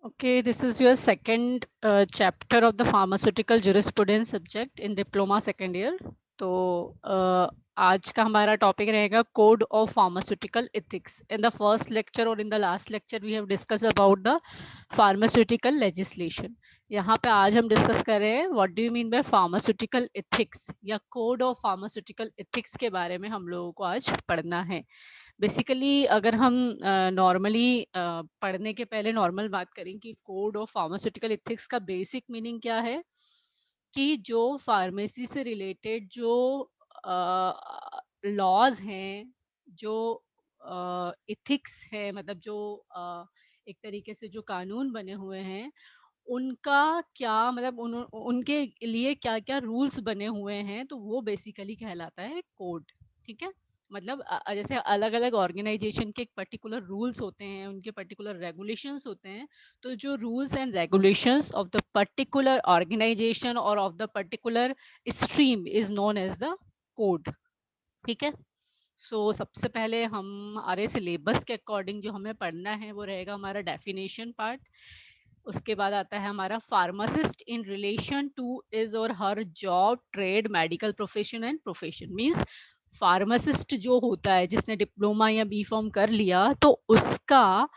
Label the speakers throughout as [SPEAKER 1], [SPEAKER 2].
[SPEAKER 1] Okay, this is your second chapter of the pharmaceutical jurisprudence subject in diploma second year. तो आज का हमारा topic रहेगा code of pharmaceutical ethics. In the first lecture और in the last lecture we have discuss about the pharmaceutical legislation. यहाँ पे आज हम डिस्कस कर रहे हैं what do you mean by pharmaceutical ethics या कोड ऑफ फार्मास्यूटिकल एथिक्स के बारे में हम लोगों को आज पढ़ना है. बेसिकली अगर हम नॉर्मली पढ़ने के पहले नॉर्मल बात करें कि कोड ऑफ फार्मास्यूटिकल एथिक्स का बेसिक मीनिंग क्या है कि जो फार्मेसी से रिलेटेड जो लॉज हैं, जो एथिक्स है, मतलब जो एक तरीके से जो कानून बने हुए हैं उनका क्या मतलब उनके लिए क्या क्या रूल्स बने हुए हैं, तो वो बेसिकली कहलाता है कोड. ठीक है. मतलब जैसे अलग अलग ऑर्गेनाइजेशन के एक पर्टिकुलर रूल्स होते हैं, उनके पर्टिकुलर रेगुलेशंस होते हैं. तो जो rules and regulations of the particular organization और of the particular stream is known as the code. ठीक है. सो सबसे पहले हमारे सिलेबस के अकॉर्डिंग जो हमें पढ़ना है वो रहेगा हमारा डेफिनेशन पार्ट. उसके बाद आता है हमारा pharmacist in relation to his और हर job, trade, medical profession and profession. Means pharmacist जो होता है जिसने डिप्लोमा या बी फॉर्म कर लिया, तो उसका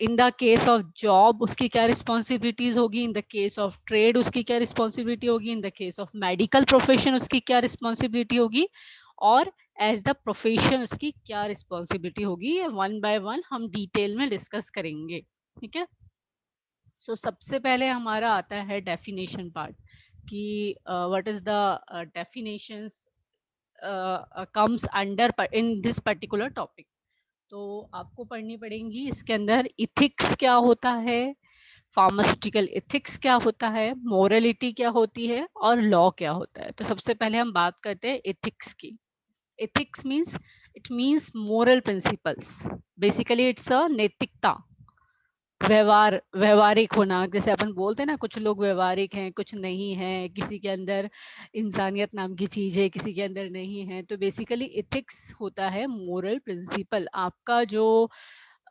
[SPEAKER 1] in the case of job उसकी क्या रिस्पॉन्सिबिलिटीज होगी, in the case of trade उसकी क्या रिस्पॉन्सिबिलिटी होगी, in the case of medical profession उसकी क्या रिस्पॉन्सिबिलिटी होगी, और एज द प्रोफेशन उसकी क्या रिस्पॉन्सिबिलिटी होगी. वन बाय वन हम डिटेल में डिस्कस करेंगे. ठीक है. सो सबसे पहले हमारा आता है डेफिनेशन पार्ट कि what is the definitions comes under in this particular topic. तो आपको पढ़नी पड़ेंगी इसके अंदर इथिक्स क्या होता है, फार्मास्यूटिकल एथिक्स क्या होता है, मोरलिटी क्या होती है और लॉ क्या होता है. तो सबसे पहले हम बात करते हैं एथिक्स की. Ethics means it means moral principles. Basically it's a नैतिकता, व्यवहारिक होना. जैसे अपन बोलते हैं ना, कुछ लोग व्यवहारिक हैं, कुछ नहीं है, किसी के अंदर इंसानियत नाम की चीज है, किसी के अंदर नहीं है. तो बेसिकली एथिक्स होता है मोरल प्रिंसिपल, आपका जो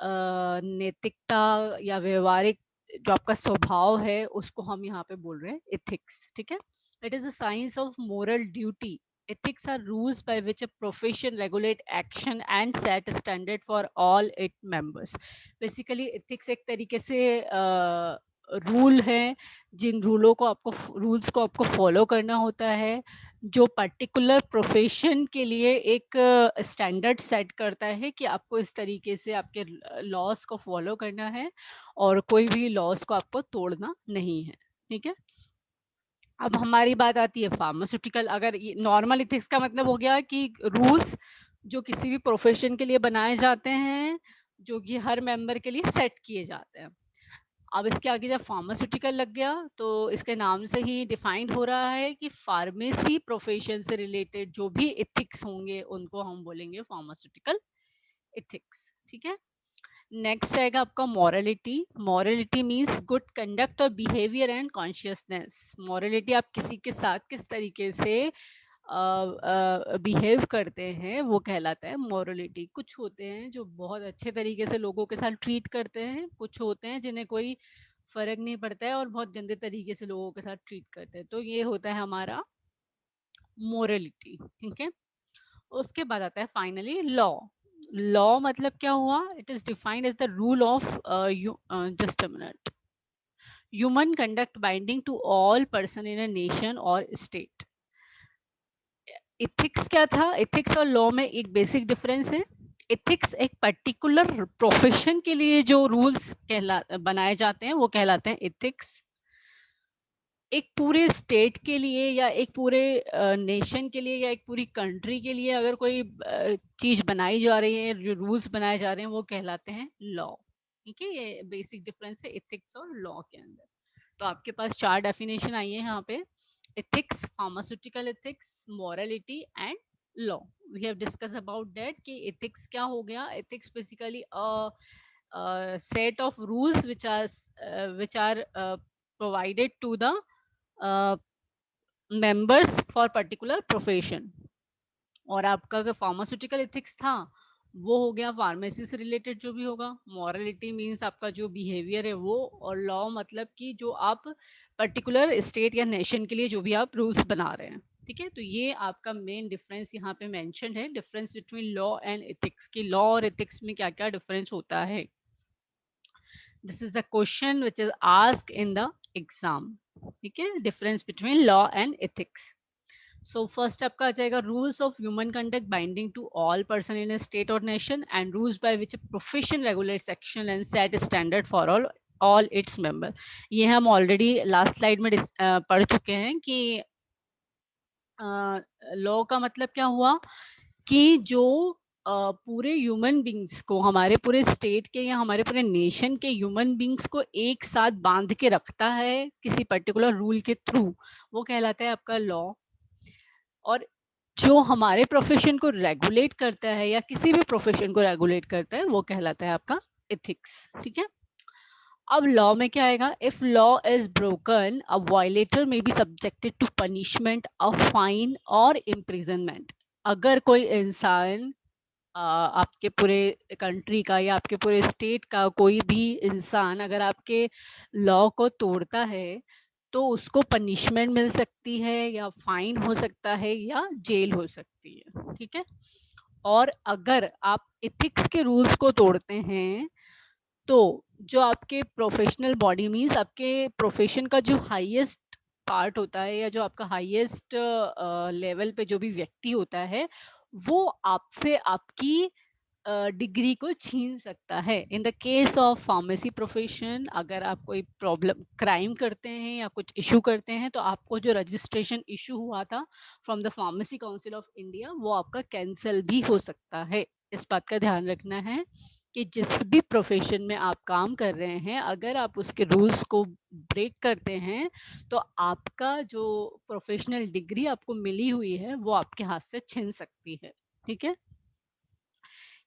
[SPEAKER 1] नैतिकता या व्यवहारिक जो आपका स्वभाव है उसको हम यहाँ पे बोल रहे हैं एथिक्स. ठीक है. It is a science of moral duty. Ethics are rules by which a profession regulate action and set a standard for all its members. Basically ethics एक तरीके से रूल है, जिन रूल्स को आपको फॉलो करना होता है, जो पर्टिकुलर प्रोफेशन के लिए एक स्टैंडर्ड सेट करता है कि आपको इस तरीके से आपके लॉस को फॉलो करना है और कोई भी लॉस को आपको तोड़ना नहीं है. ठीक है. अब हमारी बात आती है फार्मास्यूटिकल. अगर नॉर्मल इथिक्स का मतलब हो गया कि रूल्स जो किसी भी प्रोफेशन के लिए बनाए जाते हैं, जो कि हर मेंबर के लिए सेट किए जाते हैं. अब इसके आगे जब फार्मास्यूटिकल लग गया तो इसके नाम से ही डिफाइंड हो रहा है कि फार्मेसी प्रोफेशन से रिलेटेड जो भी इथिक्स होंगे उनको हम बोलेंगे फार्मास्यूटिकल इथिक्स. ठीक है. नेक्स्ट आएगा आपका morality. Morality means good conduct और बिहेवियर एंड कॉन्शियसनेस. मॉरलिटी आप किसी के साथ किस तरीके से बिहेव करते हैं वो कहलाता है मॉरलिटी. कुछ होते हैं जो बहुत अच्छे तरीके से लोगों के साथ ट्रीट करते हैं, कुछ होते हैं जिन्हें कोई फर्क नहीं पड़ता है और बहुत गंदे तरीके से लोगों के साथ ट्रीट करते हैं. तो ये होता है हमारा मोरलिटी. ठीक है. उसके बाद आता है फाइनली लॉ. लॉ मतलब क्या हुआ? It is defined as the rule of just a minute human conduct binding to all person in a nation और स्टेट. इथिक्स क्या था? इथिक्स और लॉ में एक बेसिक डिफरेंस है. इथिक्स एक पर्टिकुलर प्रोफेशन के लिए जो रूल्स बनाए जाते हैं वो कहलाते हैं इथिक्स. एक पूरे स्टेट के लिए या एक पूरे नेशन के लिए या एक पूरी कंट्री के लिए अगर कोई चीज बनाई जा रही है, जो रूल्स बनाए जा रहे हैं वो कहलाते हैं लॉ. ठीक है. ये बेसिक डिफरेंस है इथिक्स और लॉ के अंदर. तो आपके पास 4 डेफिनेशन आई है यहाँ पे: ethics, pharmaceutical ethics, morality and law. We have discussed about that कि ethics क्या हो गया. Ethics basically a set of rules which are provided to the members for particular profession. और आपका जो फार्मास्यूटिकल एथिक्स था वो हो गया फार्मेसी से रिलेटेड जो भी होगा। मॉरलिटी मीन्स आपका जो बिहेवियर है वो, और लॉ मतलब कि जो आप पर्टिकुलर स्टेट या नेशन के लिए जो भी आप रूल्स बना रहे हैं, ठीक है। तो ये आपका मेन डिफरेंस यहाँ पे मेंशन है, difference between law and ethics की। लॉ और एथिक्स में क्या क्या डिफरेंस होता है। This is the question which is asked in the exam, ठीक है, difference between law and ethics. So first आपका आ जाएगा rules of human conduct binding to all person in a state or nation and rules by which a profession regulates action and set standard for all its member। ये हम already last slide में पढ़ चुके हैं कि law का मतलब क्या हुआ कि जो पूरे ह्यूमन बींग्स को, हमारे पूरे स्टेट के या हमारे पूरे नेशन के ह्यूमन बींग्स को एक साथ बांध के रखता है किसी पर्टिकुलर रूल के थ्रू, वो कहलाता है आपका लॉ। और जो हमारे प्रोफेशन को रेगुलेट करता है या किसी भी प्रोफेशन को रेगुलेट करता है वो कहलाता है आपका एथिक्स, ठीक है। अब लॉ में क्या आएगा, if law is broken a violator may be subjected to punishment, a fine और इम्प्रिजनमेंट। अगर कोई इंसान आपके पूरे कंट्री का या आपके पूरे स्टेट का कोई भी इंसान अगर आपके लॉ को तोड़ता है तो उसको पनिशमेंट मिल सकती है या फाइन हो सकता है या जेल हो सकती है, ठीक है। और अगर आप एथिक्स के रूल्स को तोड़ते हैं तो जो आपके प्रोफेशनल बॉडी मीन्स आपके प्रोफेशन का जो हाईएस्ट पार्ट होता है या जो आपका हाईएस्ट लेवल पे जो भी व्यक्ति होता है वो आपसे आपकी डिग्री को छीन सकता है। In the case of pharmacy profession, अगर आप कोई प्रॉब्लम क्राइम करते हैं या कुछ इशू करते हैं तो आपको जो रजिस्ट्रेशन इशू हुआ था from the pharmacy council of India वो आपका कैंसिल भी हो सकता है। इस बात का ध्यान रखना है कि जिस भी प्रोफेशन में आप काम कर रहे हैं अगर आप उसके रूल्स को ब्रेक करते हैं तो आपका जो प्रोफेशनल डिग्री आपको मिली हुई है वो आपके हाथ से छिन सकती है, ठीक है।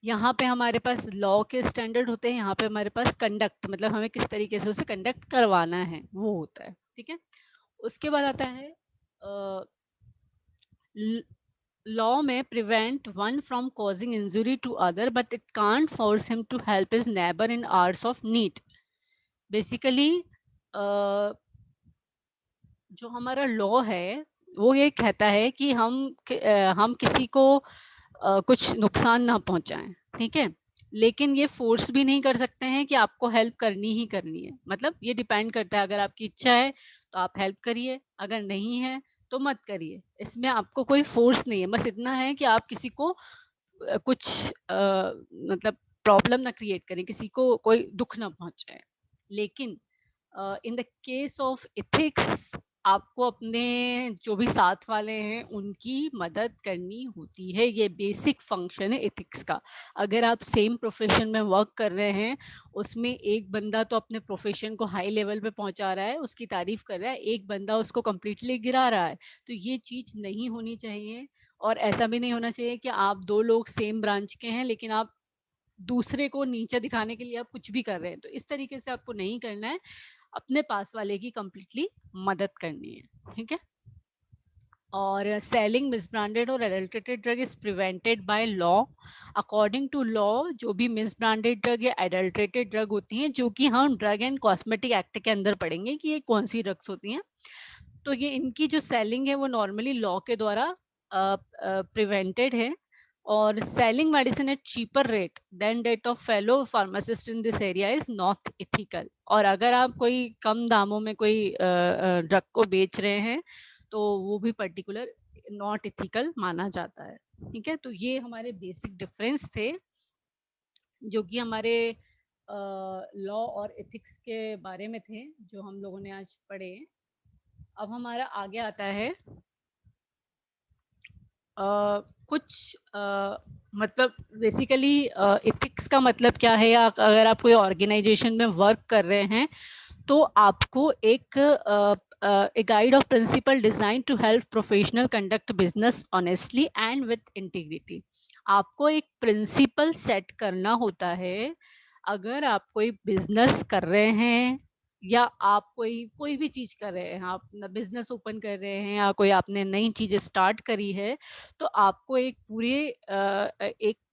[SPEAKER 1] यहाँ पे हमारे पास लॉ के स्टैंडर्ड होते हैं, यहाँ पे हमारे पास कंडक्ट मतलब हमें किस तरीके से उसे कंडक्ट करवाना है वो होता है, ठीक है। उसके बाद आता है लॉ में prevent one from causing injury to other but it can't force him to help his neighbour in hours of need. Basically जो हमारा लॉ है वो ये कहता है कि हम किसी को कुछ नुकसान ना पहुंचाएं, ठीक है। लेकिन ये फोर्स भी नहीं कर सकते हैं कि आपको हेल्प करनी ही करनी है। मतलब ये डिपेंड करता है, अगर आपकी इच्छा है तो आप हेल्प करिए, अगर नहीं है तो मत करिए। इसमें आपको कोई फोर्स नहीं है, बस इतना है कि आप किसी को कुछ मतलब प्रॉब्लम ना क्रिएट करें, किसी को कोई दुख ना पहुंचाए। लेकिन in the case of ethics आपको अपने जो भी साथ वाले हैं उनकी मदद करनी होती है। ये बेसिक फंक्शन है एथिक्स का। अगर आप सेम प्रोफेशन में वर्क कर रहे हैं, उसमें एक बंदा तो अपने प्रोफेशन को हाई लेवल पे पहुंचा रहा है, उसकी तारीफ कर रहा है, एक बंदा उसको कम्प्लीटली गिरा रहा है, तो ये चीज़ नहीं होनी चाहिए। और ऐसा भी नहीं होना चाहिए कि आप दो लोग सेम ब्रांच के हैं लेकिन आप दूसरे को नीचे दिखाने के लिए आप कुछ भी कर रहे हैं, तो इस तरीके से आपको नहीं करना है। अपने पास वाले की कंप्लीटली मदद करनी है, ठीक है। और सेलिंग मिसब्रांडेड और adulterated drug is prevented by law. According to law जो भी मिसब्रांडेड ड्रग या एडल्ट्रेटेड ड्रग होती हैं, जो कि हम ड्रग एंड कॉस्मेटिक एक्ट के अंदर पढ़ेंगे कि ये कौन सी ड्रग्स होती हैं, तो ये इनकी जो सेलिंग है वो नॉर्मली लॉ के द्वारा प्रिवेंटेड है। और selling medicine at cheaper rate than that of fellow pharmacist in this area is not ethical. और अगर आप कोई कम दामों में कोई ड्रग को बेच रहे हैं तो वो भी पर्टिकुलर नॉट इथिकल माना जाता है, ठीक है। तो ये हमारे बेसिक डिफरेंस थे जो कि हमारे लॉ और एथिक्स के बारे में थे, जो हम लोगों ने आज पढ़े। अब हमारा आगे आता है कुछ मतलब बेसिकली एथिक्स का मतलब क्या है, या अगर आप कोई ऑर्गेनाइजेशन में वर्क कर रहे हैं तो आपको एक a guide of principle designed to help professional conduct business honestly and with integrity। आपको एक प्रिंसिपल सेट करना होता है। अगर आप कोई बिजनेस कर रहे हैं या आप कोई कोई भी चीज कर रहे हैं, आप बिजनेस ओपन कर रहे हैं या कोई आपने नई चीज स्टार्ट करी है, तो आपको एक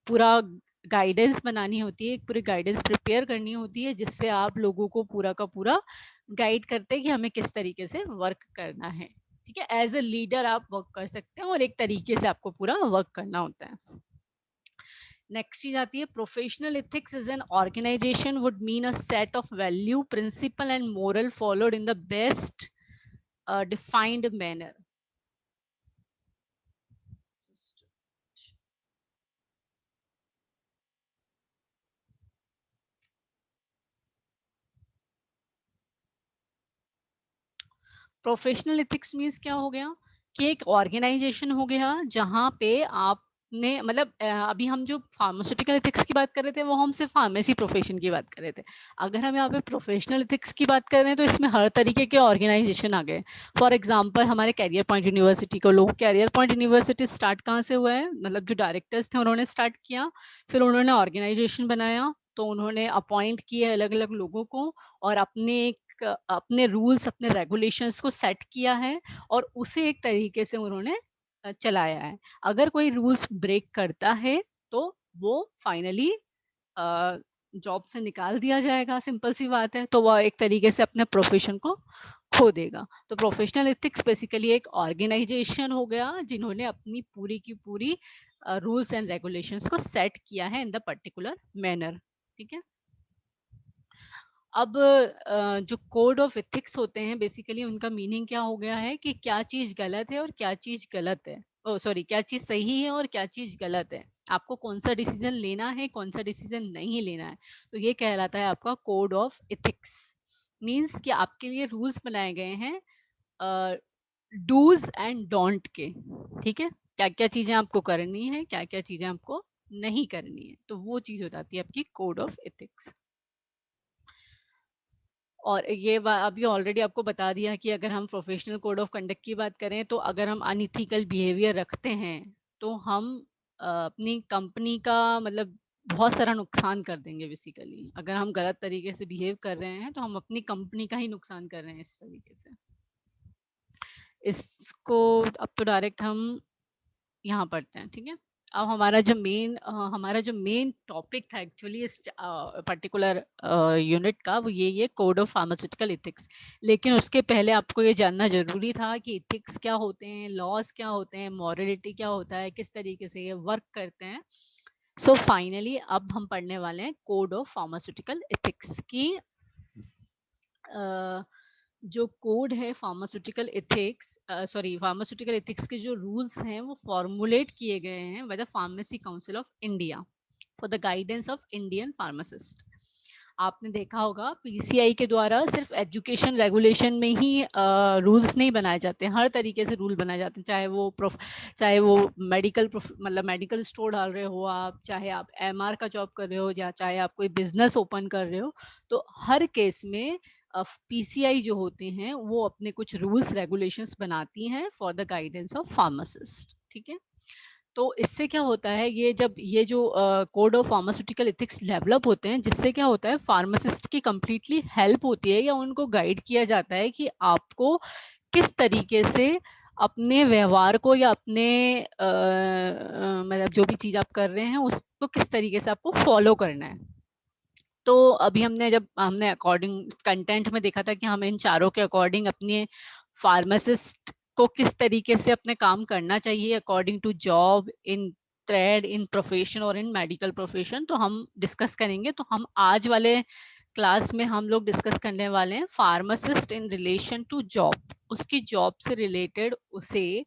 [SPEAKER 1] पूरा गाइडेंस बनानी होती है, एक पूरी गाइडेंस प्रिपेयर करनी होती है, जिससे आप लोगों को पूरा का पूरा गाइड करते हैं कि हमें किस तरीके से वर्क करना है। ठीक है, एज ए लीडर आप वर्क कर सकते हैं और एक तरीके से आपको पूरा वर्क करना होता है। नेक्स्ट चीज आती है professional ethics is an organization would mean a set of value principle and moral followed in the best defined manner. Professional ethics means क्या हो गया कि एक ऑर्गेनाइजेशन हो गया जहाँ पे आपने मतलब अभी हम जो फार्मास्यूटिकल एथिक्स की बात कर रहे थे वो हम सिर्फ फार्मेसी प्रोफेशन की बात कर रहे थे। अगर हम यहाँ पे प्रोफेशनल एथिक्स की बात कर रहे हैं तो इसमें हर तरीके के ऑर्गेनाइजेशन आ गए। फॉर एग्जांपल हमारे कैरियर पॉइंट यूनिवर्सिटी को लो, कैरियर पॉइंट यूनिवर्सिटी स्टार्ट कहाँ से हुआ है, मतलब जो डायरेक्टर्स थे उन्होंने स्टार्ट किया, फिर उन्होंने ऑर्गेनाइजेशन बनाया, तो उन्होंने अपॉइंट किए अलग अलग लोगों को और अपने रूल्स अपने रेगुलेशंस को सेट किया है और उसे एक तरीके से उन्होंने चलाया है। अगर कोई रूल्स ब्रेक करता है तो वो फाइनली जॉब से निकाल दिया जाएगा, सिंपल सी बात है। तो वह एक तरीके से अपने प्रोफेशन को खो देगा। तो प्रोफेशनल एथिक्स बेसिकली एक ऑर्गेनाइजेशन हो गया जिन्होंने अपनी पूरी की पूरी रूल्स एंड रेगुलेशंस को सेट किया है इन द पर्टिकुलर मैनर। ठीक है, अब जो कोड ऑफ एथिक्स होते हैं बेसिकली उनका मीनिंग क्या हो गया है कि क्या चीज़ गलत है और क्या चीज़ गलत है, ओ सॉरी, क्या चीज़ सही है और क्या चीज़ गलत है, आपको कौन सा डिसीजन लेना है कौन सा डिसीजन नहीं लेना है। तो ये कहलाता है आपका कोड ऑफ एथिक्स। मीन्स कि आपके लिए रूल्स बनाए गए हैं डूज एंड डोंट के। ठीक है, क्या क्या चीज़ें आपको करनी है, क्या क्या चीज़ें आपको नहीं करनी है, तो वो चीज़ हो जाती है आपकी कोड ऑफ एथिक्स। और ये अभी ऑलरेडी आपको बता दिया कि अगर हम प्रोफेशनल कोड ऑफ कंडक्ट की बात करें तो अगर हम अनइथिकल बिहेवियर रखते हैं तो हम अपनी कंपनी का मतलब बहुत सारा नुकसान कर देंगे। बेसिकली अगर हम गलत तरीके से बिहेव कर रहे हैं तो हम अपनी कंपनी का ही नुकसान कर रहे हैं इस तरीके से। इसको अब तो डायरेक्ट हम यहाँ पढ़ते हैं। ठीक है, अब हमारा जो मेन टॉपिक था एक्चुअली इस पर्टिकुलर यूनिट का वो ये कोड ऑफ फार्मास्यूटिकल एथिक्स। लेकिन उसके पहले आपको ये जानना जरूरी था कि एथिक्स क्या होते हैं, लॉज क्या होते हैं, मॉरलिटी क्या होता है, किस तरीके से ये वर्क करते हैं। सो फाइनली अब हम पढ़ने वाले हैं कोड ऑफ फार्मास्यूटिकल एथिक्स की। जो कोड है फार्मास्यूटिकल एथिक्स फार्मास्यूटिकल एथिक्स के जो रूल्स हैं वो फॉर्मुलेट किए गए हैं by the pharmacy council of India for the guidance of Indian pharmacist. आपने देखा होगा पीसीआई के द्वारा सिर्फ एजुकेशन रेगुलेशन में ही रूल्स नहीं बनाए जाते, हर तरीके से रूल बनाए जाते हैं। चाहे वो मेडिकल मतलब मेडिकल स्टोर डाल रहे हो आप, चाहे आप एमआर का जॉब कर रहे हो, या चाहे आप कोई बिजनेस ओपन कर रहे हो, तो हर केस में पीसीआई जो होते हैं वो अपने कुछ रूल्स रेगुलेशंस बनाती हैं for the guidance of pharmacist. ठीक है, तो इससे क्या होता है, ये जो code of pharmaceutical ethics develop होते हैं, जिससे क्या होता है फार्मासिस्ट की कंप्लीटली हेल्प होती है या उनको गाइड किया जाता है कि आपको किस तरीके से अपने व्यवहार को या अपने मतलब जो भी चीज़ आप कर रहे हैं उसको किस तरीके से आपको फॉलो करना है। तो अभी हमने अकॉर्डिंग कंटेंट में देखा था कि हमें इन चारों के अकॉर्डिंग अपने फार्मासिस्ट को किस तरीके से अपने काम करना चाहिए according to job, in trade, in profession और इन मेडिकल प्रोफेशन, तो हम डिस्कस करेंगे। तो हम आज वाले क्लास में हम लोग डिस्कस करने वाले हैं pharmacist in relation to job, उसकी जॉब से रिलेटेड उसे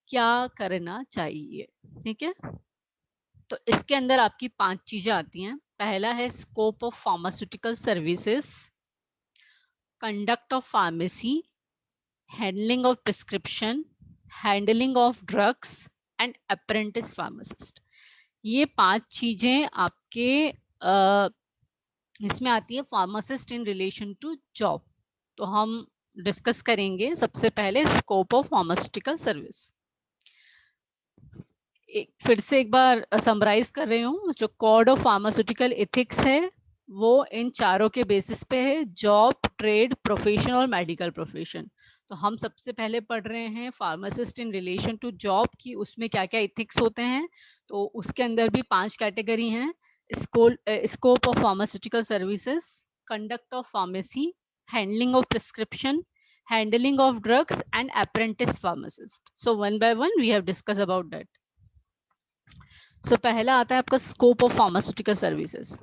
[SPEAKER 1] क्या करना चाहिए। ठीक है, तो इसके अंदर आपकी 5 चीजें आती हैं। पहला है scope of pharmaceutical services, conduct of pharmacy, handling of prescription, handling of drugs and apprentice pharmacist. ये 5 चीजें आपके इसमें आती है pharmacist in relation to job. तो हम डिस्कस करेंगे सबसे पहले स्कोप ऑफ फार्मास्यूटिकल सर्विस। फिर से एक बार समराइज कर रही हूँ, जो कोड ऑफ फार्मास्यूटिकल एथिक्स है वो इन चारों के बेसिस पे है, जॉब, ट्रेड, प्रोफेशन और मेडिकल प्रोफेशन। तो हम सबसे पहले पढ़ रहे हैं pharmacist in relation to job की उसमें क्या-क्या एथिक्स होते हैं। तो उसके अंदर भी 5 कैटेगरी हैं। Scope of pharmaceutical services, conduct of pharmacy, handling of prescription, handling of drugs and apprentice pharmacist. So one by one we have discuss about that. So पहला आता है आपका स्कोप ऑफ फार्मास्यूटिकल सर्विसेज।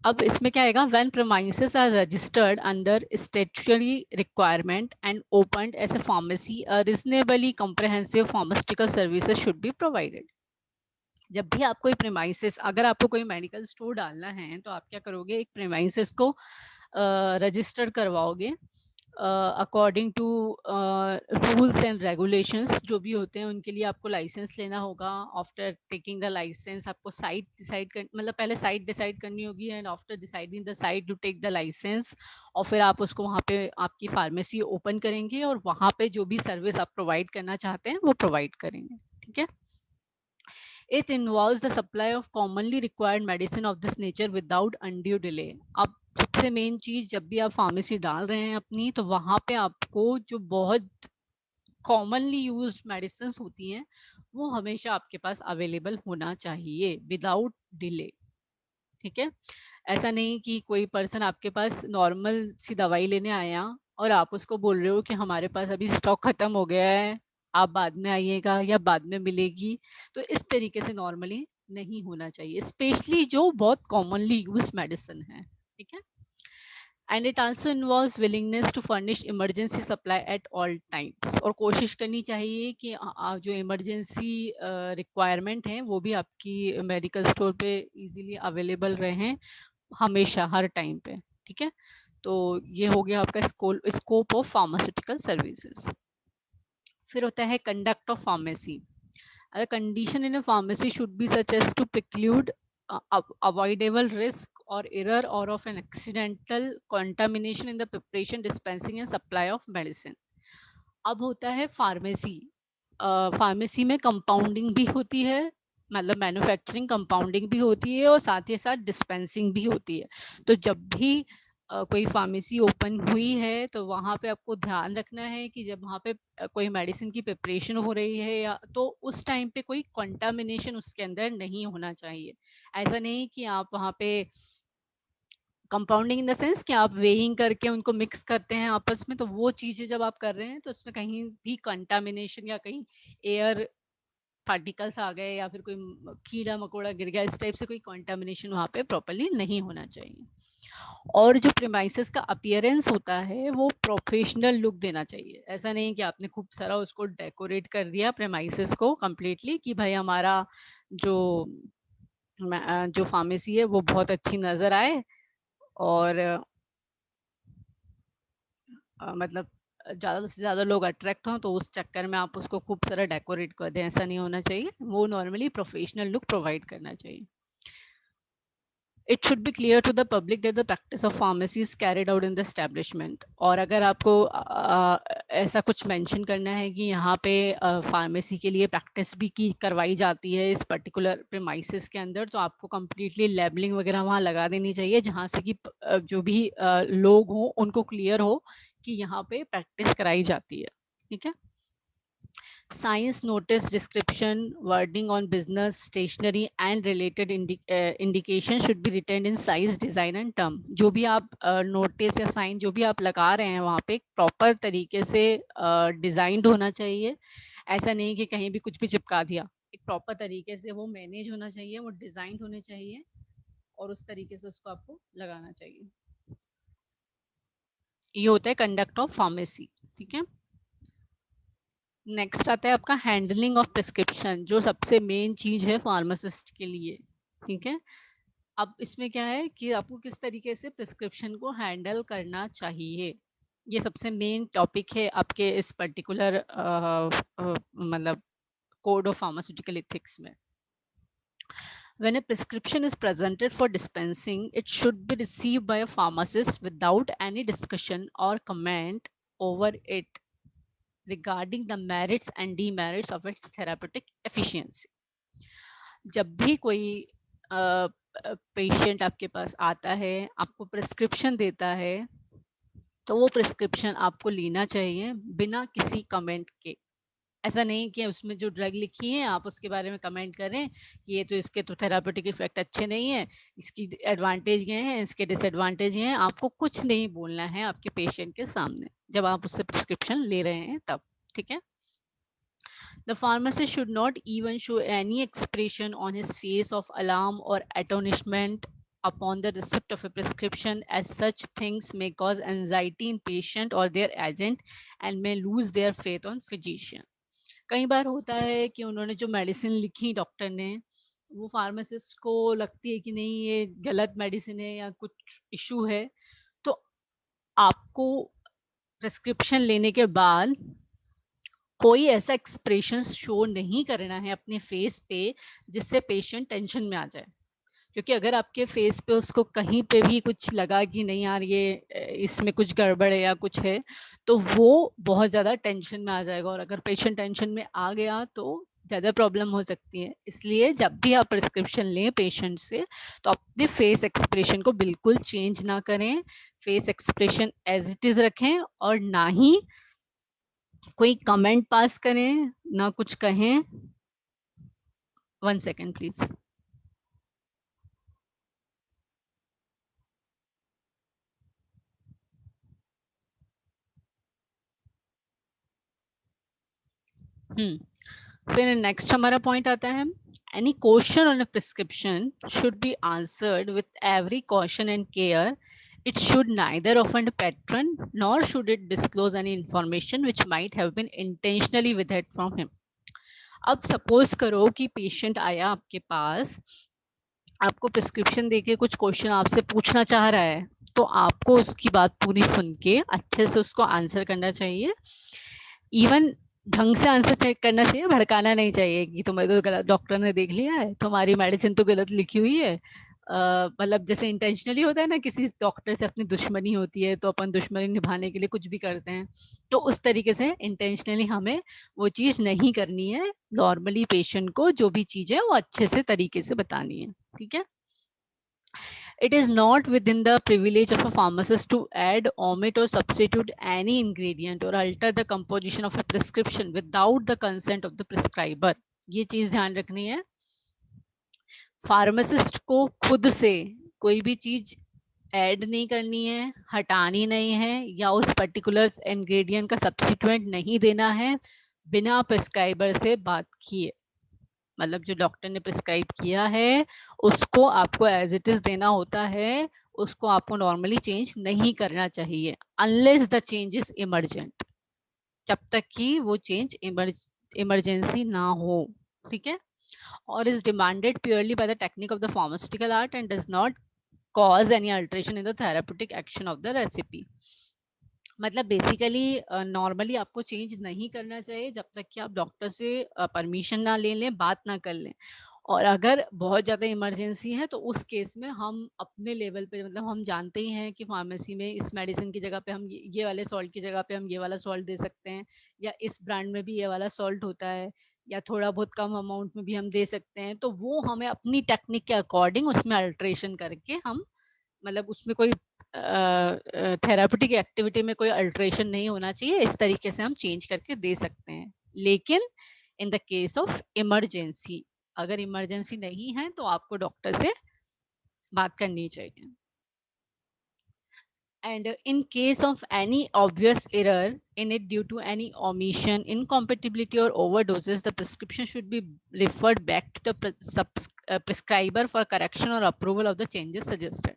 [SPEAKER 1] अब इसमें क्या आएगा, when premises are registered under statutory requirement and opened as a pharmacy, a reasonably comprehensive pharmaceutical services should be provided. जब भी आप कोई प्रीमाइसेस, अगर आपको कोई मेडिकल स्टोर डालना है तो आप क्या करोगे, एक प्रीमाइसेस को रजिस्टर करवाओगे according to rules and regulations जो भी होते हैं उनके लिए आपको लाइसेंस लेना होगा। आफ्टर टेकिंग द लाइसेंस आपको साइट डिसाइड कर, मतलब पहले साइट डिसाइड करनी होगी and after deciding the site to take the licence, और फिर आप उसको वहाँ पे आपकी फार्मेसी ओपन करेंगे और वहाँ पे जो भी सर्विस आप प्रोवाइड करना चाहते हैं वो प्रोवाइड करेंगे। ठीक है। It involves the supply of commonly required medicine of this nature without undue delay. अब सबसे मेन चीज, जब भी आप फार्मेसी डाल रहे हैं अपनी, तो वहां पे आपको जो बहुत कॉमनली यूज्ड मेडिसिन होती हैं वो हमेशा आपके पास अवेलेबल होना चाहिए विदाउट डिले। ठीक है। ऐसा नहीं कि कोई पर्सन आपके पास नॉर्मल सी दवाई लेने आया और आप उसको बोल रहे हो कि हमारे पास अभी स्टॉक खत्म हो गया है, आप बाद में आइएगा या बाद में मिलेगी। तो इस तरीके से नॉर्मली नहीं होना चाहिए, स्पेशली जो बहुत कॉमनली यूज मेडिसिन है। ठीक है। And it also involves willingness to furnish emergency supply at all times. और कोशिश करनी चाहिए कि जो इमरजेंसी रिक्वायरमेंट है वो भी आपकी मेडिकल स्टोर पे इजीली अवेलेबल रहें हमेशा, हर टाइम पे। ठीक है। तो ये हो गया आपका स्कोप ऑफ फार्मास्यूटिकल सर्विसेज। फिर होता है conduct of pharmacy. A condition in a pharmacy should be such as to preclude avoidable risk or error or of an accidental contamination in the preparation, dispensing and supply of medicine. अब होता है pharmacy. Pharmacy में compounding भी होती है, मतलब manufacturing compounding भी होती है और साथ ही साथ डिस्पेंसिंग भी होती है। तो जब भी कोई फार्मेसी ओपन हुई है तो वहाँ पे आपको ध्यान रखना है कि जब वहाँ पे कोई मेडिसिन की प्रिपरेशन हो रही है या तो उस टाइम पे कोई कंटामिनेशन उसके अंदर नहीं होना चाहिए। ऐसा नहीं कि आप वहाँ पे कंपाउंडिंग इन द सेंस कि आप वेइंग करके उनको मिक्स करते हैं आपस में, तो वो चीज़ें जब आप कर रहे हैं तो उसमें कहीं भी कंटामिनेशन या कहीं एयर पार्टिकल्स आ गए या फिर कोई कीड़ा मकोड़ा गिर गया, इस टाइप से कोई कंटामिनेशन वहाँ पे प्रॉपर्ली नहीं होना चाहिए। और जो प्रीमाइसेस का अपीयरेंस होता है वो प्रोफेशनल लुक देना चाहिए। ऐसा नहीं कि आपने खूब सारा उसको डेकोरेट कर दिया प्रीमाइसेस को कंप्लीटली कि भाई हमारा जो जो फार्मेसी है वो बहुत अच्छी नज़र आए और मतलब ज़्यादा से ज़्यादा लोग अट्रैक्ट हों, तो उस चक्कर में आप उसको खूब सारा डेकोरेट कर दें, ऐसा नहीं होना चाहिए। वो नॉर्मली प्रोफेशनल लुक प्रोवाइड करना चाहिए। It should be clear to the public that the practice of pharmacy is carried out in the establishment. और अगर आपको ऐसा कुछ मेंशन करना है कि यहाँ पे फार्मेसी के लिए प्रैक्टिस भी की करवाई जाती है इस पर्टिकुलर प्रीमाइसेस के अंदर, तो आपको कंप्लीटली लेबलिंग वगैरह वहाँ लगा देनी चाहिए जहाँ से कि जो भी लोग हों उनको क्लियर हो कि यहाँ पे प्रैक्टिस कराई जाती है। ठीक है। Science notice description, wording on business, stationery and related indication should be written in size, design and term. जो भी आप नोटिस या साइन जो भी आप लगा रहे हैं वहाँ पे प्रॉपर तरीके से डिजाइंड होना चाहिए। ऐसा नहीं कि कहीं भी कुछ भी चिपका दिया, एक प्रॉपर तरीके से वो मैनेज होना चाहिए, वो डिजाइन होने चाहिए और उस तरीके से उसको आपको लगाना चाहिए। ये होता है कंडक्ट ऑफ फार्मेसी। ठीक है। नेक्स्ट आता है आपका हैंडलिंग ऑफ प्रिस्क्रिप्शन, जो सबसे मेन चीज है फार्मासिस्ट के लिए। ठीक है। अब इसमें क्या है कि आपको किस तरीके से प्रिस्क्रिप्शन को हैंडल करना चाहिए, ये सबसे मेन टॉपिक है आपके इस पर्टिकुलर मतलब कोड ऑफ फार्मास्यूटिकल एथिक्स में। When a prescription is presented for dispensing, it should be received by a pharmacist without any discussion or comment over it regarding the merits and demerits of its therapeutic efficiency. जब भी कोई patient आपके पास आता है, आपको prescription देता है, तो वो प्रिस्क्रिप्शन आपको लेना चाहिए बिना किसी कमेंट के। ऐसा नहीं कि उसमें जो ड्रग लिखी है आप उसके बारे में कमेंट करें कि ये तो इसके तो थेरापेटिक इफेक्ट अच्छे नहीं है, इसकी एडवांटेज ये हैं, इसके डिसएडवांटेज ये हैं। आपको कुछ नहीं बोलना है आपके पेशेंट के सामने जब आप उससे प्रिस्क्रिप्शन ले रहे हैं तब, ठीक है? The pharmacist should not even show any expression on his face of alarm or astonishment upon the receipt of a prescription, as such things may cause anxiety in patient or their agent and may lose their faith on physician. कई बार होता है कि उन्होंने जो medicine लिखी doctor ने, वो pharmacist को लगती है कि नहीं ये गलत मेडिसिन है या कुछ इशू है, तो आपको प्रिस्क्रिप्शन लेने के बाद कोई ऐसा एक्सप्रेशन शो नहीं करना है अपने फेस पे जिससे पेशेंट टेंशन में आ जाए। क्योंकि अगर आपके फेस पे उसको कहीं पे भी कुछ लगा कि नहीं यार ये इसमें कुछ गड़बड़ है या कुछ है, तो वो बहुत ज़्यादा टेंशन में आ जाएगा, और अगर पेशेंट टेंशन में आ गया तो ज़्यादा प्रॉब्लम हो सकती है। इसलिए जब भी आप प्रिस्क्रिप्शन लें पेशेंट से, तो अपने फेस एक्सप्रेशन को बिल्कुल चेंज ना करें, face expression as it is रखें, और ना ही कोई कमेंट पास करें, ना कुछ कहें। 1 सेकंड प्लीज़। फिर नेक्स्ट हमारा पॉइंट आता है, any question on a prescription should be answered with every caution and care. It should neither offend a patron nor should it disclose any information which might have been intentionally withheld from him. अब suppose करो कि patient आया आपके पास, आपको prescription देके कुछ question आपसे पूछना चाह रहा है, तो आपको उसकी बात पूरी सुन के अच्छे से उसको आंसर करना चाहिए। इवन ढंग से आंसर करना चाहिए, भड़काना नहीं चाहिए कि तुम्हें तो गलत, डॉक्टर ने देख लिया है, तुम्हारी मेडिसिन तो गलत लिखी हुई है। मतलब जैसे इंटेंशनली होता है ना, किसी डॉक्टर से अपनी दुश्मनी होती है तो अपन दुश्मनी निभाने के लिए कुछ भी करते हैं, तो उस तरीके से इंटेंशनली हमें वो चीज़ नहीं करनी है। नॉर्मली पेशेंट को जो भी चीज़ है वो अच्छे से तरीके से बतानी है, ठीक है? It is not within the privilege of a pharmacist to add, omit, or substitute any ingredient or alter the composition of a prescription without the consent of the prescriber. ये चीज ध्यान रखनी है, फार्मासिस्ट को खुद से कोई भी चीज ऐड नहीं करनी है, हटानी नहीं है, या उस पर्टिकुलर इंग्रेडिएंट का सब्स्टिट्यूएंट नहीं देना है बिना प्रिस्क्राइबर से बात किए। मतलब जो डॉक्टर ने प्रिस्क्राइब किया है उसको आपको एज इट इज देना होता है, उसको आपको नॉर्मली चेंज नहीं करना चाहिए unless the change is emergent, जब तक कि वो चेंज इमरजेंसी ना हो, ठीक है? और is demanded purely by the technique of the pharmaceutical art and does not cause any alteration in the therapeutic action of the recipe. मतलब बेसिकली नॉर्मली आपको चेंज नहीं करना चाहिए जब तक कि आप डॉक्टर से परमिशन ना ले लें, बात ना कर लें। और अगर बहुत ज़्यादा इमरजेंसी है तो उस केस में हम अपने लेवल पे, मतलब हम जानते ही हैं कि फार्मेसी में इस मेडिसिन की जगह पे हम ये वाले सॉल्ट की जगह पे हम ये वाला सॉल्ट दे सकते हैं, या इस ब्रांड में भी ये वाला सॉल्ट होता है, या थोड़ा बहुत कम अमाउंट में भी हम दे सकते हैं। तो वो हमें अपनी टेक्निक के अकॉर्डिंग उसमें अल्ट्रेशन करके हम, मतलब उसमें कोई थेराप्यूटिक एक्टिविटी में कोई अल्ट्रेशन नहीं होना चाहिए, इस तरीके से हम चेंज करके दे सकते हैं। लेकिन in the case of emergency, अगर इमरजेंसी नहीं है तो आपको डॉक्टर से बात करनी चाहिए। And in case of any obvious error in it due to any omission, incompatibility or overdoses, the prescription should be referred back to the prescriber for correction or approval of the changes suggested.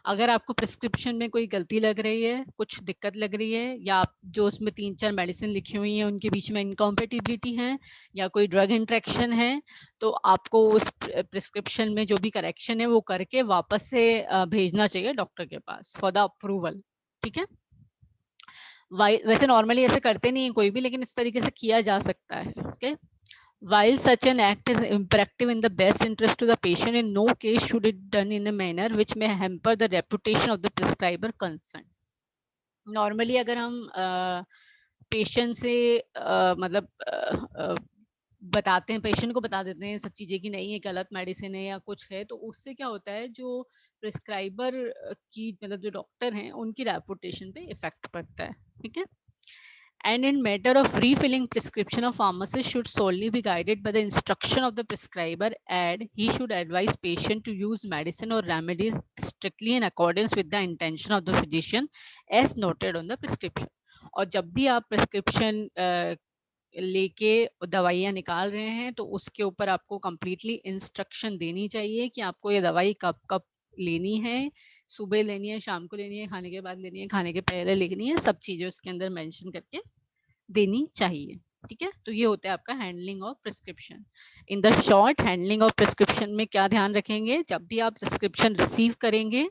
[SPEAKER 1] अगर आपको prescription में कोई गलती लग रही है, कुछ दिक्कत लग रही है, या आप जो उसमें 3-4 मेडिसिन लिखी हुई हैं उनके बीच में इनकॉम्पेटिबिलिटी है या कोई ड्रग इंट्रैक्शन है, तो आपको उस प्रिस्क्रिप्शन में जो भी करेक्शन है वो करके वापस से भेजना चाहिए डॉक्टर के पास फॉर द अप्रूवल, ठीक है? वैसे नॉर्मली ऐसे करते नहीं है कोई भी, लेकिन इस तरीके से किया जा सकता है, okay? While such an act is imperative in the best interest to the patient, in no case should it done in a manner which may hamper the reputation of the prescriber concerned. Normally अगर हम patient से मतलब बताते हैं, patient को बता देते हैं सब चीज़ें कि नहीं ये गलत मेडिसिन है या कुछ है, तो उससे क्या होता है जो प्रिस्क्राइबर की मतलब जो डॉक्टर हैं उनकी रेपुटेशन पे इफेक्ट पड़ता है, ठीक है। And in matter of refilling prescription, a pharmacist should solely be guided by the instruction of the prescriber, and he should advise patient to use medicine or remedies strictly in accordance with the intention of the physician as noted on the prescription. और जब भी आप prescription लेके दवाइयाँ निकाल रहे हैं तो उसके ऊपर आपको कंप्लीटली इंस्ट्रक्शन देनी चाहिए कि आपको ये दवाई कब कब लेनी है, सुबह लेनी है, शाम को लेनी है, खाने के बाद लेनी है, खाने के पहले लेनी है, सब चीज़ें उसके अंदर मेंशन करके देनी चाहिए, ठीक है। तो ये होता है आपका handling of prescription. In the short, handling of prescription में क्या ध्यान रखेंगे, जब भी आप प्रिस्क्रिप्शन रिसीव करेंगे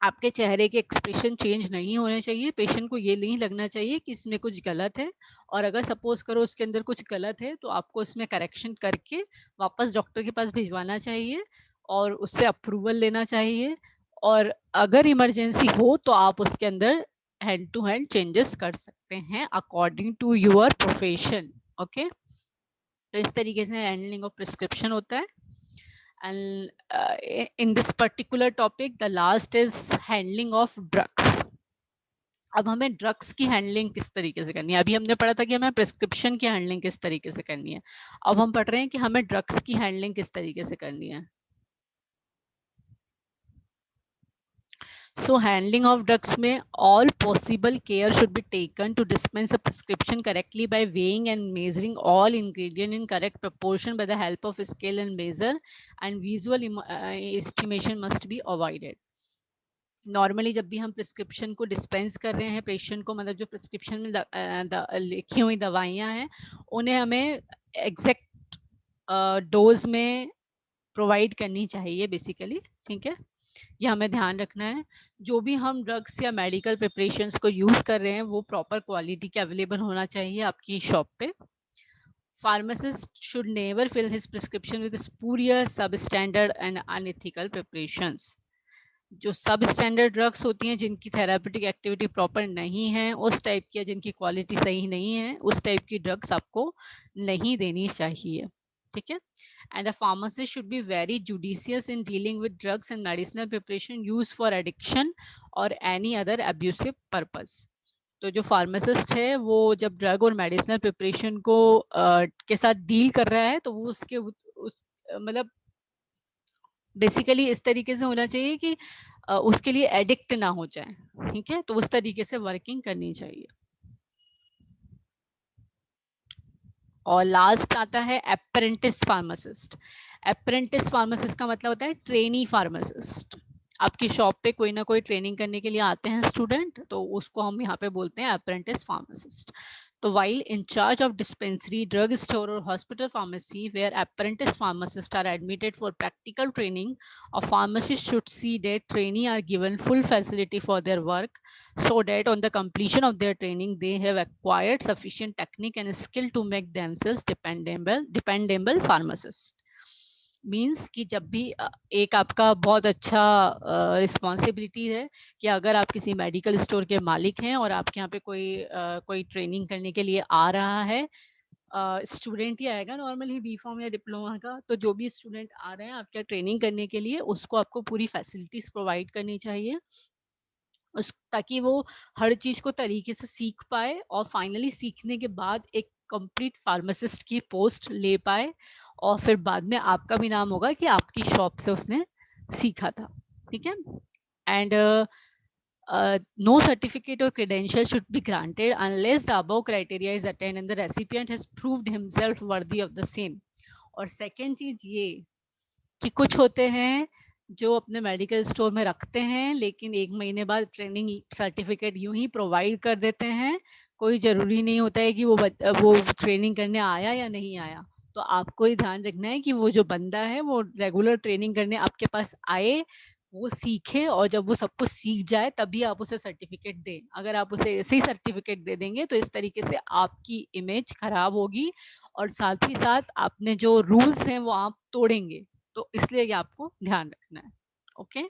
[SPEAKER 1] आपके चेहरे के एक्सप्रेशन चेंज नहीं होने चाहिए, पेशेंट को ये नहीं लगना चाहिए कि इसमें कुछ गलत है, और अगर सपोज करो उसके अंदर कुछ गलत है तो आपको इसमें करेक्शन करके वापस डॉक्टर के पास भिजवाना चाहिए और उससे अप्रूवल लेना चाहिए, और अगर इमरजेंसी हो तो आप उसके अंदर हैंड टू हैंड चेंजेस कर सकते हैं according to your profession, okay. तो इस तरीके से हैंडलिंग ऑफ प्रिस्क्रिप्शन होता है। And in this particular topic, the last is handling of drugs. अब हमें ड्रग्स की हैंडलिंग किस तरीके से करनी है, अभी हमने पढ़ा था कि हमें प्रिस्क्रिप्शन की हैंडलिंग किस तरीके से करनी है, अब हम पढ़ रहे हैं कि हमें ड्रग्स की हैंडलिंग किस तरीके से करनी है। So handling of drugs में all possible care should be taken to dispense a prescription correctly by weighing and measuring all ingredient in correct proportion by the help of scale and measure, and visual estimation must be avoided. Normally जब भी हम prescription को dispense कर रहे हैं patient को, मतलब जो प्रिस्क्रिप्शन में लिखी हुई दवाइयाँ हैं उन्हें हमें एग्जैक्ट डोज में प्रोवाइड करनी चाहिए बेसिकली, ठीक है। ये हमें ध्यान रखना है। जो भी हम ड्रग्स या मेडिकल प्रिपरेशंस को यूज़ कर रहे हैं वो प्रॉपर क्वालिटी के अवेलेबल होना चाहिए आपकी शॉप पे। Pharmacist should never fill his prescription with spurious, substandard and unethical preparations. जो सब स्टैंडर्ड ड्रग्स होती हैं जिनकी थेरापेटिक एक्टिविटी प्रॉपर नहीं है, उस टाइप की, जिनकी क्वालिटी सही नहीं है, उस टाइप की ड्रग्स आपको नहीं देनी चाहिए, ठीक है। And the pharmacist should be very judicious in dealing with drugs and medicinal preparation use for addiction और एनी अदर अब्यूसिव पर्पस। तो जो फार्मासिस्ट है वो जब ड्रग और मेडिसिनल प्रिपरेशन को के साथ डील कर रहा है तो वो उसके उस मतलब बेसिकली इस तरीके से होना चाहिए कि उसके लिए एडिक्ट ना हो जाए, ठीक है। तो उस तरीके से वर्किंग करनी चाहिए। और लास्ट आता है अप्रेंटिस फार्मासिस्ट। अप्रेंटिस फार्मासिस्ट का मतलब होता है ट्रेनी फार्मासिस्ट। आपकी शॉप पे कोई ना कोई ट्रेनिंग करने के लिए आते हैं स्टूडेंट, तो उसको हम यहाँ पे बोलते हैं अप्रेंटिस फार्मासिस्ट। तो while in charge of dispensary, drug store or hospital pharmacy where apprentice pharmacists are admitted for practical training, a pharmacist should see that trainee are given full facility for their work so that on the completion of their training they have acquired sufficient technique and skill to make themselves dependable pharmacists. Means कि जब भी एक आपका बहुत अच्छा responsibility है कि अगर आप किसी मेडिकल स्टोर के मालिक हैं और आपके यहाँ पे कोई ट्रेनिंग करने के लिए आ रहा है, स्टूडेंट ही आएगा नॉर्मली बी फॉर्म या डिप्लोमा का, तो जो भी स्टूडेंट आ रहे हैं आपके ट्रेनिंग करने के लिए उसको आपको पूरी फैसिलिटीज प्रोवाइड करनी चाहिए उस ताकि वो हर चीज़ को तरीके से सीख पाए और फाइनली सीखने के बाद एक कंप्लीट फार्मासिस्ट की पोस्ट ले पाए, और फिर बाद में आपका भी नाम होगा कि आपकी शॉप से उसने सीखा था, ठीक है। And no certificate or credential should be granted unless the above criteria is attained and the recipient has proved himself worthy of the same. और सेकेंड चीज ये कि कुछ होते हैं जो अपने मेडिकल स्टोर में रखते हैं लेकिन 1 महीने बाद ट्रेनिंग सर्टिफिकेट यूं ही प्रोवाइड कर देते हैं, कोई ज़रूरी नहीं होता है कि वो ट्रेनिंग करने आया या नहीं आया। तो आपको ही ध्यान रखना है कि वो जो बंदा है वो रेगुलर ट्रेनिंग करने आपके पास आए, वो सीखे, और जब वो सब कुछ सीख जाए तभी आप उसे सर्टिफिकेट दें। अगर आप उसे ऐसे ही सर्टिफिकेट दे देंगे तो इस तरीके से आपकी इमेज खराब होगी और साथ ही साथ आपने जो रूल्स हैं वो आप तोड़ेंगे। तो इसलिए ये आपको ध्यान रखना है, ओके।